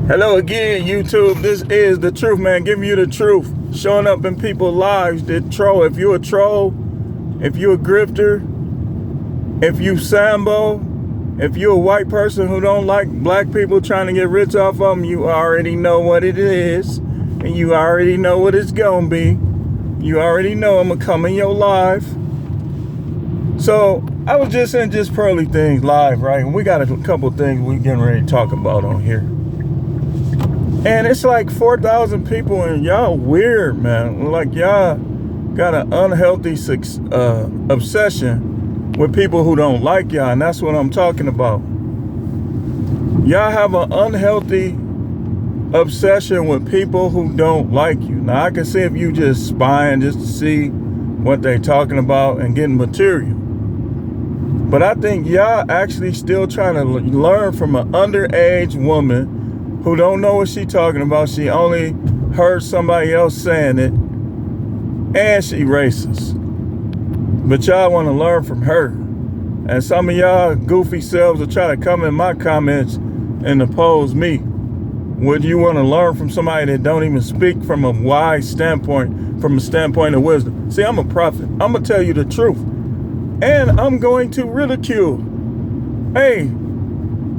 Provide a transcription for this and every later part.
Hello again, YouTube. This is the truth, man. Giving you the truth. Showing up in people's lives that troll. If you're a troll, if you're a grifter, if you Sambo, if you're a white person who don't like black people trying to get rich off of them, you already know what it is. And you already know what it's going to be. You already know I'm going to come in your live. So, I was just in Just Pearly Things live, right? And we got a couple things we getting ready to talk about on here. And it's like 4,000 people, and y'all weird, man. Like y'all got an unhealthy obsession with people who don't like y'all, and that's what I'm talking about. Y'all have an unhealthy obsession with people who don't like you. Now, I can see if you just spying just to see what they talking about and getting material. But I think y'all actually still trying to learn from an underage woman who don't know what she talking about. She only heard somebody else saying it, and she racist. But y'all want to learn from her. And some of y'all goofy selves will try to come in my comments and oppose me. Would you want to learn from somebody that don't even speak from a wise standpoint, from a standpoint of wisdom? See, I'm a prophet. I'm going to tell you the truth. And I'm going to ridicule. Hey,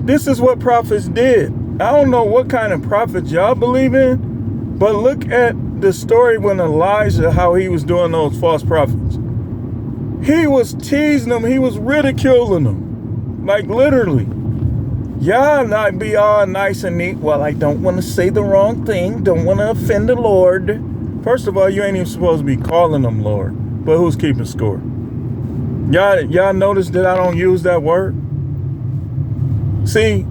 this is what prophets did. I don't know what kind of prophets y'all believe in, but look at the story when Elijah, how he was doing those false prophets. He was teasing them. He was ridiculing them. Like literally. Y'all not be all nice and neat. Well, I don't want to say the wrong thing. Don't want to offend the Lord. First of all, you ain't even supposed to be calling them Lord. But who's keeping score? Y'all notice that I don't use that word? See,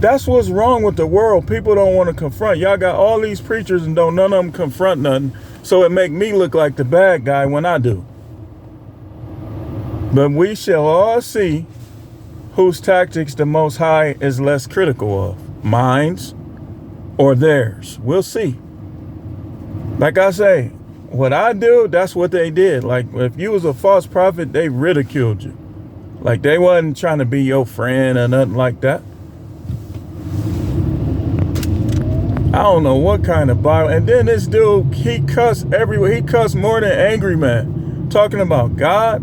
that's what's wrong with the world. People don't want to confront. Y'all got all these preachers and don't none of them confront nothing. So it make me look like the bad guy when I do. But we shall all see whose tactics the Most High is less critical of. Mine's or theirs. We'll see. Like I say, what I do, that's what they did. Like if you was a false prophet, they ridiculed you. Like they wasn't trying to be your friend or nothing like that. I don't know what kind of Bible. And then this dude, he cussed everywhere. He cussed more than Angry Man. Talking about God.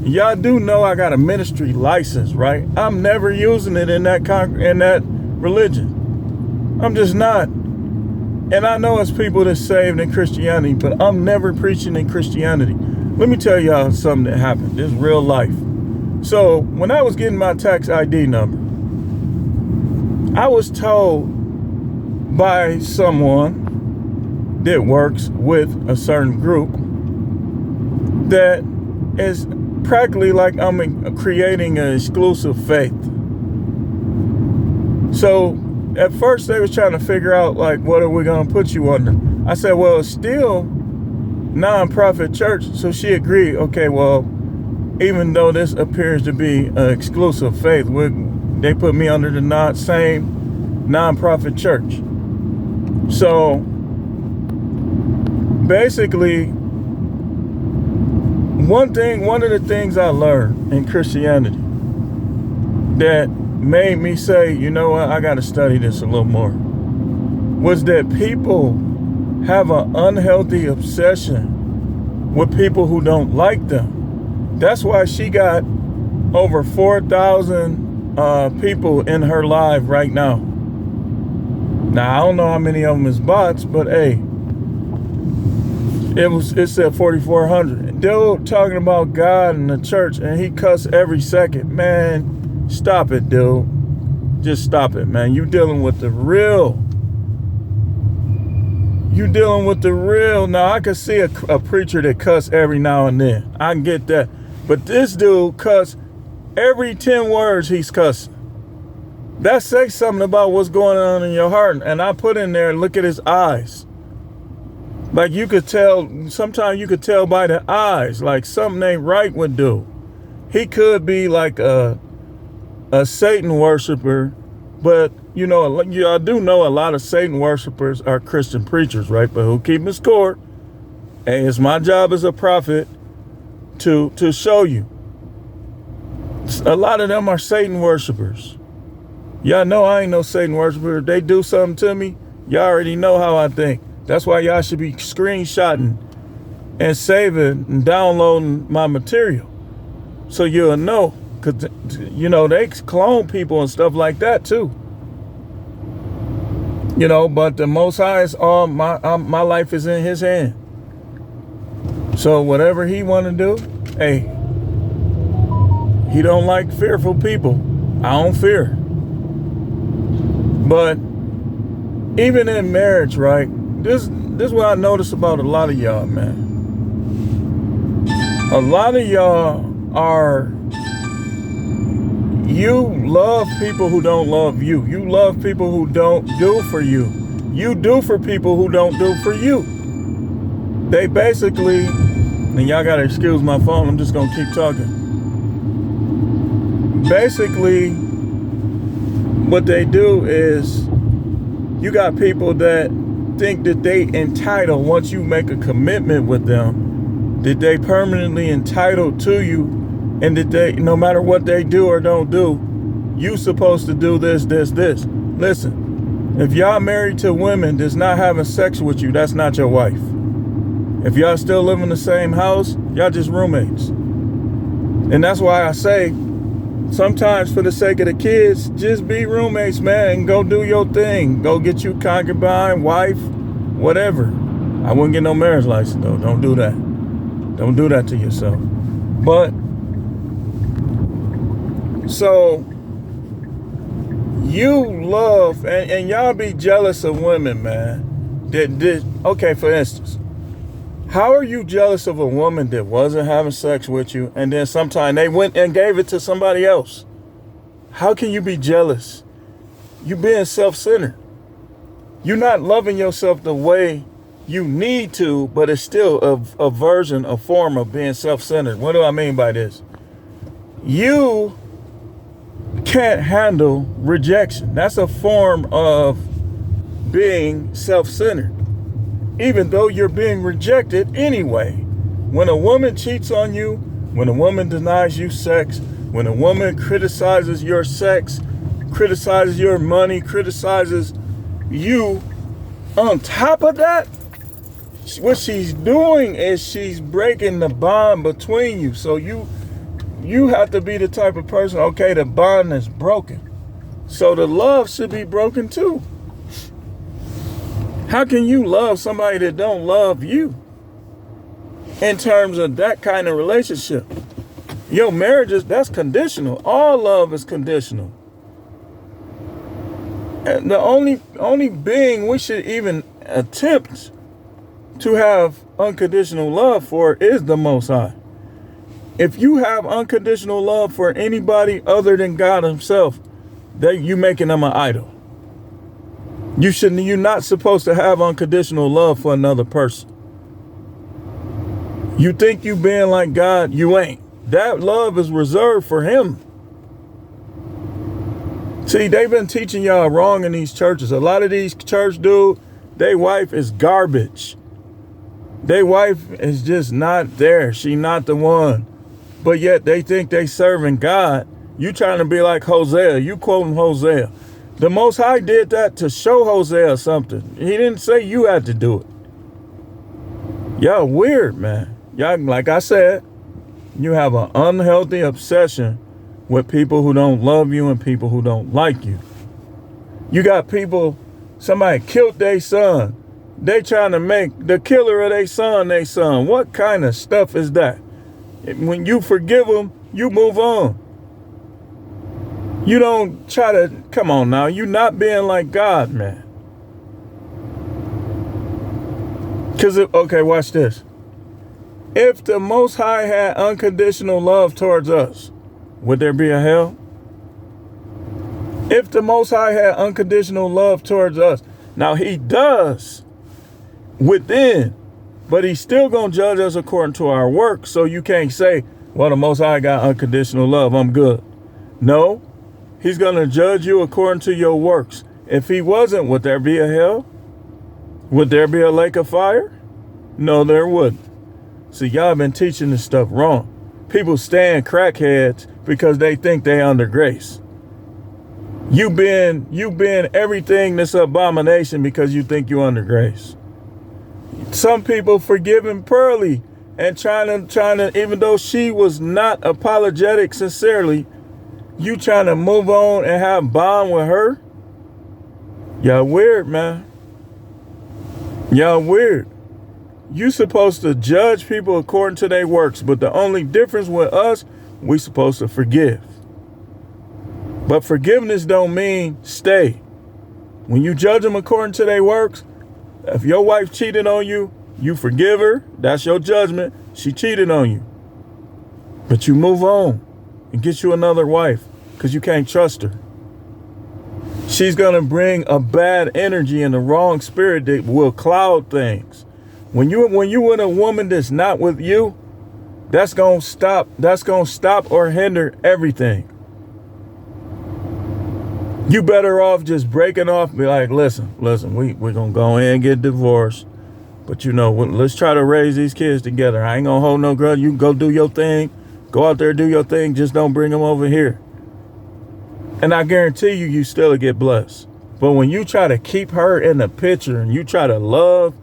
Y'all do know I got a ministry license, right? I'm never using it in that religion. I'm just not. And I know it's people that's saved in Christianity, but I'm never preaching in Christianity. Let me tell y'all something that happened. This is real life. So when I was getting my tax ID number, I was told by someone that works with a certain group that is practically like I'm creating an exclusive faith. So at first they was trying to figure out like, what are we going to put you under? I said, well, it's still non-profit church. So she agreed. Okay, well, even though this appears to be an exclusive faith, they put me under the same non-profit church. So basically, one of the things I learned in Christianity that made me say, you know what, I got to study this a little more, was that people have an unhealthy obsession with people who don't like them. That's why she got over 4,000 people in her live right now. Now, I don't know how many of them is bots, but hey, it said 4,400. Dude talking about God and the church, and he cuss every second. Man, stop it, dude. Just stop it, man. You dealing with the real. Now, I can see a preacher that cuss every now and then. I can get that. But this dude cuss every 10 words he's cussing. That says something about what's going on in your heart. And I put in there, look at his eyes. Like you could tell, sometimes you could tell by the eyes, like something ain't right with dude. He could be like a Satan worshiper, but you know, I do know a lot of Satan worshipers are Christian preachers, right? But who keep his score? And it's my job as a prophet to show you. A lot of them are Satan worshipers. Y'all know I ain't no Satan worshiper. If they do something to me, y'all already know how I think. That's why y'all should be screenshotting and saving and downloading my material. So you'll know. Because, you know, they clone people and stuff like that too. You know, but the Most High is all, my life is in his hand. So whatever he want to do, hey, he don't like fearful people. I don't fear. But even in marriage, right? This is what I notice about a lot of y'all, man. A lot of y'all are, you love people who don't love you. You love people who don't do for you. You do for people who don't do for you. They basically, and y'all gotta excuse my phone, I'm just gonna keep talking. Basically, what they do is, you got people that think that they entitled, once you make a commitment with them, that they permanently entitled to you, and that they, no matter what they do or don't do, you supposed to do this. Listen, if y'all married to women that's not having sex with you, that's not your wife. If y'all still live in the same house, y'all just roommates. And that's why I say, sometimes for the sake of the kids, just be roommates, man, and go do your thing. Go get you concubine, wife, whatever. I wouldn't get no marriage license, though. Don't do that. Don't do that to yourself. But, so, you love, and y'all be jealous of women, man. Okay, for instance, how are you jealous of a woman that wasn't having sex with you, and then sometime they went and gave it to somebody else? How can you be jealous? You being self-centered. You're not loving yourself the way you need to, but it's still a version, a form of being self-centered. What do I mean by this? You can't handle rejection. That's a form of being self-centered. Even though you're being rejected anyway. When a woman cheats on you, when a woman denies you sex, when a woman criticizes your sex, criticizes your money, criticizes you, on top of that, what she's doing is she's breaking the bond between you. So you have to be the type of person, okay, the bond is broken. So the love should be broken too. How can you love somebody that don't love you in terms of that kind of relationship? Your marriage that's conditional. All love is conditional. And the only being we should even attempt to have unconditional love for is the Most High. If you have unconditional love for anybody other than God himself, you making them an idol. You're not supposed to have unconditional love for another person. You think you being like God, you ain't. That love is reserved for him. See, they've been teaching y'all wrong in these churches. A lot of these church dudes, their wife is garbage. Their wife is just not there. She not the one. But yet they think they serving God. You trying to be like Hosea. You quoting Hosea. The Most High did that to show Hosea something. He didn't say you had to do it. Y'all weird, man. Y'all, like I said, you have an unhealthy obsession with people who don't love you and people who don't like you. You got people, somebody killed their son. They trying to make the killer of their son. What kind of stuff is that? When you forgive them, you move on. You don't try to, come on now, you not being like God, man. Because, okay, watch this. If the Most High had unconditional love towards us, would there be a hell? If the Most High had unconditional love towards us, now he does within, but he's still going to judge us according to our work. So you can't say, well, the Most High got unconditional love, I'm good. No. He's going to judge you according to your works. If he wasn't, would there be a hell? Would there be a lake of fire? No, there wouldn't. See, y'all been teaching this stuff wrong. People stand crackheads because they think they under grace. You've been everything that's abomination because you think you're under grace. Some people forgiving Pearly and trying to, even though she was not apologetic sincerely, you trying to move on and have bond with her? Y'all weird, man. Y'all weird. You supposed to judge people according to their works, but the only difference with us, we supposed to forgive. But forgiveness don't mean stay. When you judge them according to their works, if your wife cheated on you, you forgive her. That's your judgment. She cheated on you. But you move on and get you another wife because you can't trust her. She's going to bring a bad energy and the wrong spirit that will cloud things. When you with a woman that's not with you, that's going to stop or hinder everything. You better off just breaking off, be like, listen, we're going to go in and get divorced. But let's try to raise these kids together. I ain't going to hold no grudge. You go do your thing. Go out there, do your thing. Just don't bring them over here. And I guarantee you still get blessed. But when you try to keep her in the picture and you try to love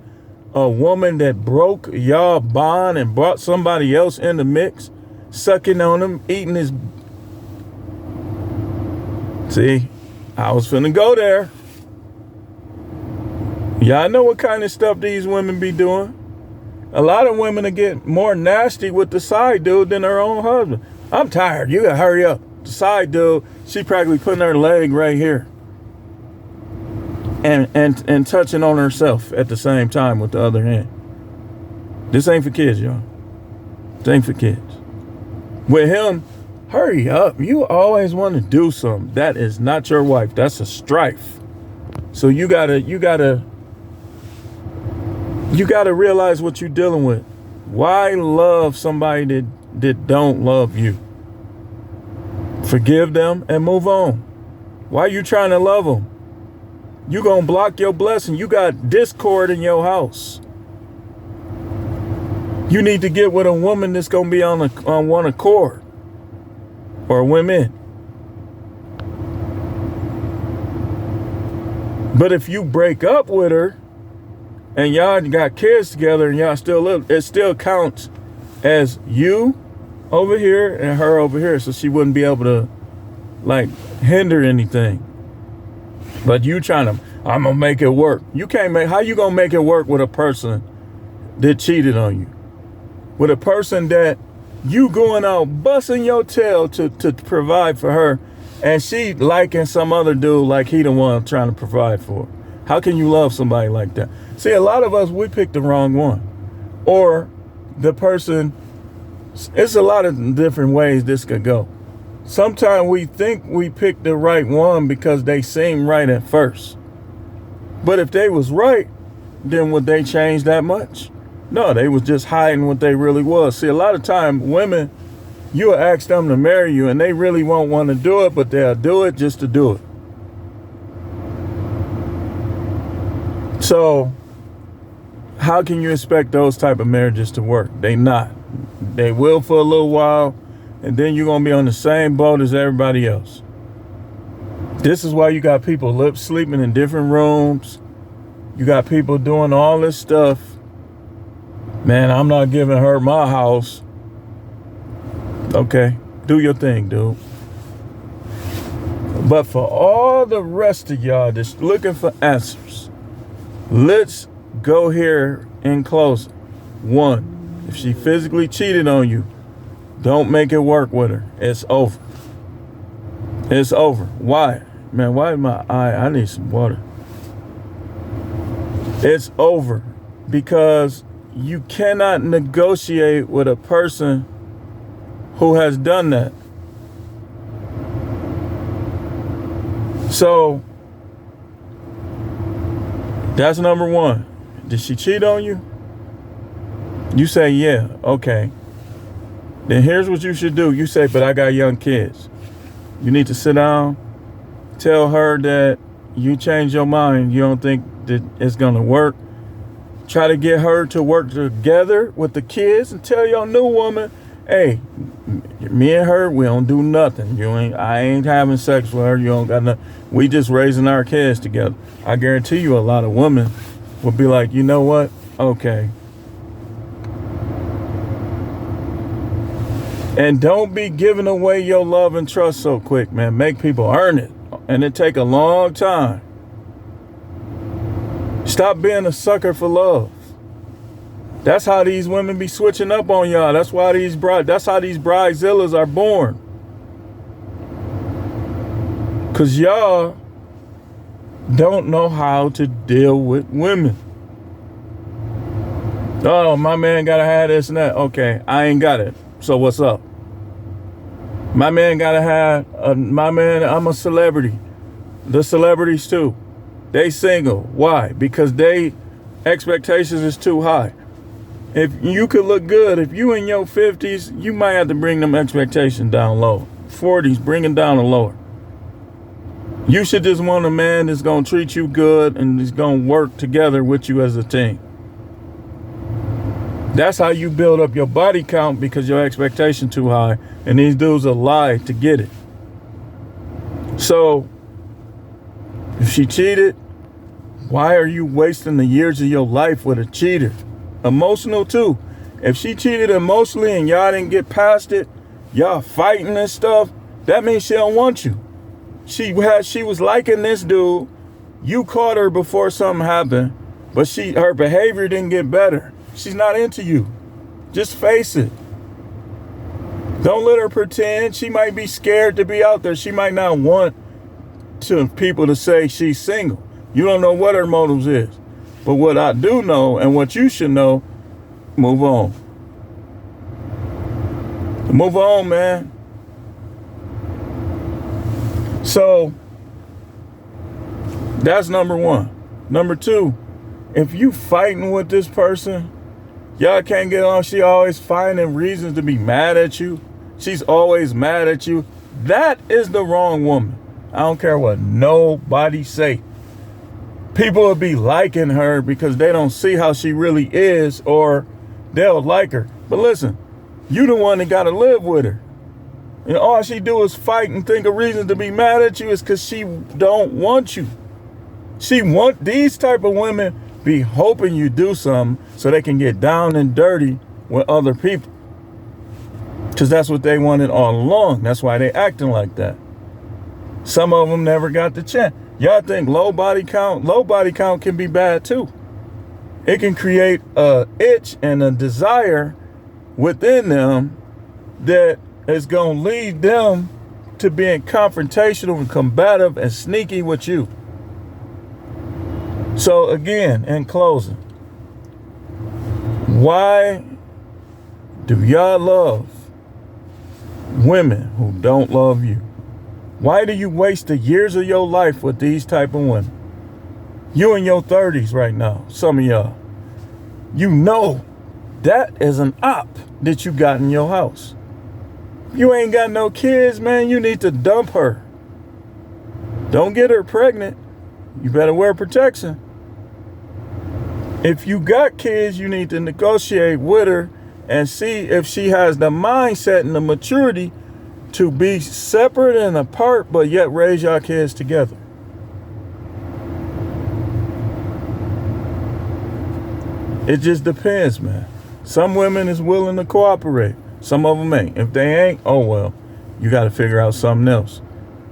a woman that broke y'all bond and brought somebody else in the mix, sucking on him, eating his... See, I was finna go there. Y'all know what kind of stuff these women be doing. A lot of women will get more nasty with the side dude than her own husband. I'm tired. You gotta hurry up. The side dude, she practically putting her leg right here. And touching on herself at the same time with the other hand. This ain't for kids, y'all. This ain't for kids. With him, hurry up. You always want to do something. That is not your wife. That's a strife. So you gotta realize what you're dealing with. Why love somebody that don't love you? Forgive them and move on. Why are you trying to love them? You gonna block your blessing. You got discord in your house. You need to get with a woman that's gonna be on one accord, or women. But if you break up with her and y'all got kids together and y'all still live, it still counts as you over here and her over here, so she wouldn't be able to hinder anything. But you trying to, I'm gonna make it work. You can't how you gonna make it work with a person that cheated on you? With a person that you going out busting your tail to provide for her, and she liking some other dude like he the one trying to provide for her. How can you love somebody like that? See, a lot of us, we picked the wrong one. Or the person, it's a lot of different ways this could go. Sometimes we think we picked the right one because they seem right at first. But if they was right, then would they change that much? No, they was just hiding what they really was. See, a lot of time women, you'll ask them to marry you and they really won't want to do it, but they'll do it just to do it. So how can you expect those type of marriages to work? They not. They will for a little while, and then you're going to be on the same boat as everybody else. This is why you got people sleeping in different rooms. You got people doing all this stuff. Man, I'm not giving her my house. Okay, do your thing, dude. But for all the rest of y'all that's looking for answers, let's go here in closing. 1, if she physically cheated on you, don't make it work with her. It's over. It's over. Why? Man, why is my eye? I need some water. It's over because you cannot negotiate with a person who has done that. So that's number 1. Did she cheat on you? You say, yeah, okay. Then here's what you should do. You say, but I got young kids. You need to sit down, tell her that you changed your mind. You don't think that it's going to work. Try to get her to work together with the kids and tell your new woman, hey, Me and her, we don't do nothing. I ain't having sex with her. You don't got nothing. We just raising our kids together. I guarantee you a lot of women will be like, you know what? Okay. And don't be giving away your love and trust so quick, man. Make people earn it. And it take a long time. Stop being a sucker for love. That's how these women be switching up on y'all. That's how these bridezillas are born. Cause y'all don't know how to deal with women. Oh, my man gotta have this and that. Okay, I ain't got it. So what's up? My man gotta have, I'm a celebrity. The celebrities too. They single. Why? Because they expectations is too high. If you could look good, if you in your 50s, you might have to bring them expectations down low. 40s, bring them down to lower. You should just want a man that's gonna treat you good and is gonna work together with you as a team. That's how you build up your body count, because your expectation too high, and these dudes will lie to get it. So, if she cheated, why are you wasting the years of your life with a cheater? Emotional too. If she cheated emotionally and y'all didn't get past it, y'all fighting and stuff, that means she don't want you. She was liking this dude. You caught her before something happened, but her behavior didn't get better. She's not into you. Just face it. Don't let her pretend. She might be scared to be out there. She might not want people to say she's single. You don't know what her motives is. But what I do know, and what you should know, move on. Move on, man. So, that's number one. Number two, if you fighting with this person, y'all can't get on. She always finding reasons to be mad at you. She's always mad at you. That is the wrong woman. I don't care what nobody say. People will be liking her because they don't see how she really is, or they'll like her. But listen, you the one that got to live with her. And all she do is fight and think of reasons to be mad at you is because she don't want you. These type of women be hoping you do something so they can get down and dirty with other people. Because that's what they wanted all along. That's why they acting like that. Some of them never got the chance. Y'all think low body count can be bad too. It can create a itch and a desire within them that is going to lead them to being confrontational and combative and sneaky with you. So again, in closing, why do y'all love women who don't love you? Why do you waste the years of your life with these type of women? You in your 30s right now, some of y'all. You know that is an op that you got in your house. You ain't got no kids, man. You need to dump her. Don't get her pregnant. You better wear protection. If you got kids, you need to negotiate with her and see if she has the mindset and the maturity to be separate and apart, but yet raise your kids together. It just depends, man. Some women is willing to cooperate. Some of them ain't. If they ain't, oh well, you got to figure out something else.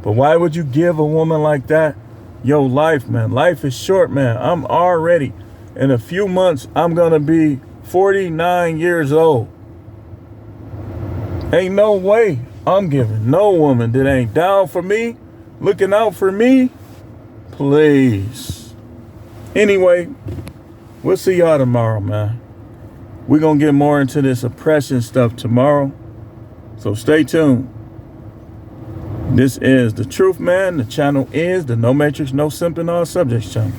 But why would you give a woman like that your life, man? Life is short, man. I'm already, in a few months, I'm going to be 49 years old. Ain't no way I'm giving no woman that ain't down for me, looking out for me, please. Anyway, we'll see y'all tomorrow, man. We're going to get more into this oppression stuff tomorrow. So stay tuned. This is The Truth, man. The channel is the No Matrix, No Simping, All Subjects channel.